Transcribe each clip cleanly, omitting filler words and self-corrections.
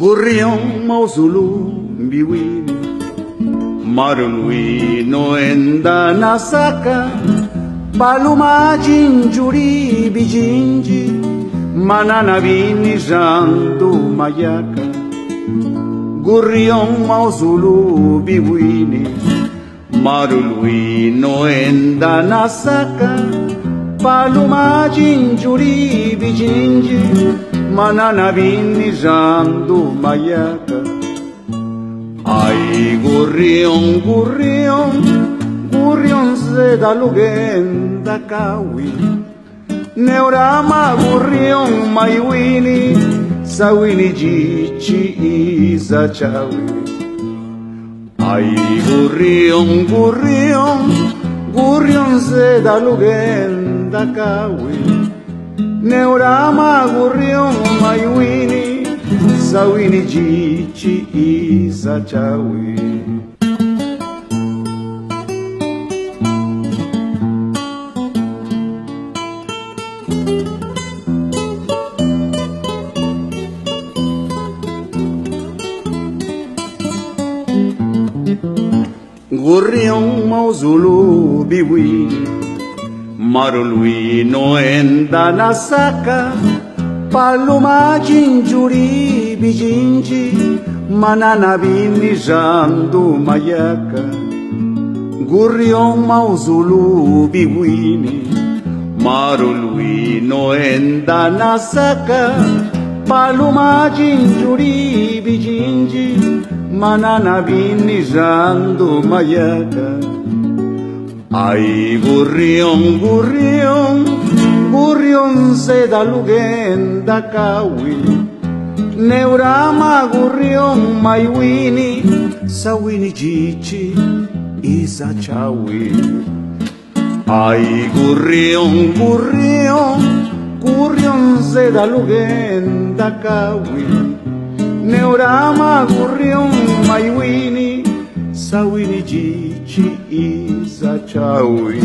Gurrion mausulu biwini Marului no enda nasaka Paluma jinjuri bijinji Manana vini jandu mayaka Gurrion mausulu biwini Marului no enda nasaka Paluma jinjuri bijinji Manana vini jandu mayaka Ai gurrion, gurrion, gurrion se da lugenda kawi Neurama gurrion maiwini Sawini jici isa chawi Ai gurrion, gurrion, gurrion se da lugenda kawi Neurama gurrion maiwini Sawini jici isa chawi Gurrion mauzulu biwini Marului no enda nasaka Paluma jinjuri bijinji Manana vini jandu mayaka Gurrion mauzulu biwini Marului no enda nasaka Paluma jinjuri bijinji Manana vini jandu mayaka Ai gurrion, gurrion, gurrion se da lugenda kawi Neurama gurrion maiwini Sawini jici isa chawi Ai gurrion, gurrion, gurrion se da lugenda kawi Neurama gurrion maiwini Sawini jici isa chawi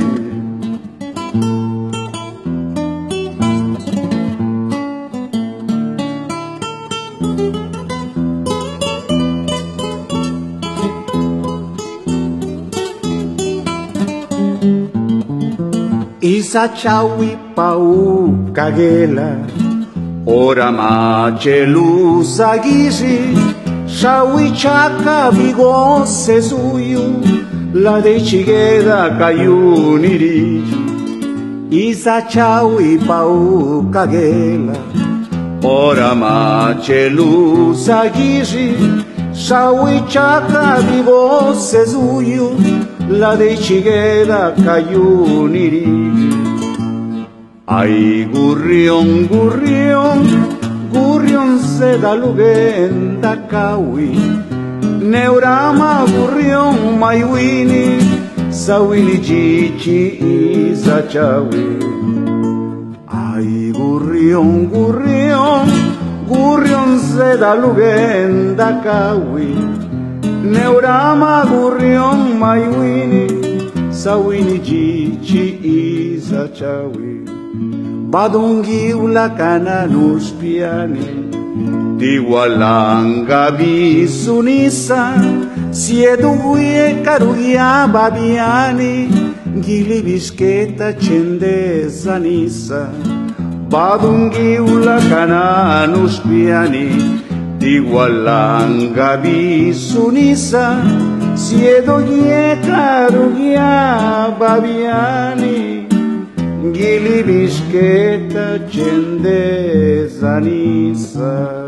Isa chawi pau kagela Ora macelu sagisi Chawi chaka vigo sesuyu La de chigueda cayuniri Isa chawi pau kagela Ora macelu sagisi Chawi chaka vigo sesuyu La de chigueda cayuniri Ai gurrion, gurrion, gurrion se da lugenda kawi Neurama gurrion maiwini Sawini jici isa chawi Ai gurrion, gurrion, gurrion se da lugenda kawi Neurama gurrion maiwini Sawini jici isa chawi Badungi ulakana nos piani Di walanga bisunisa Sieduie carugia babiani Gili bisketa cende zanisa Badungi ulakana nos piani Di walanga bisunisa Sieduie carugia babiani Gili bisketa cende zanisa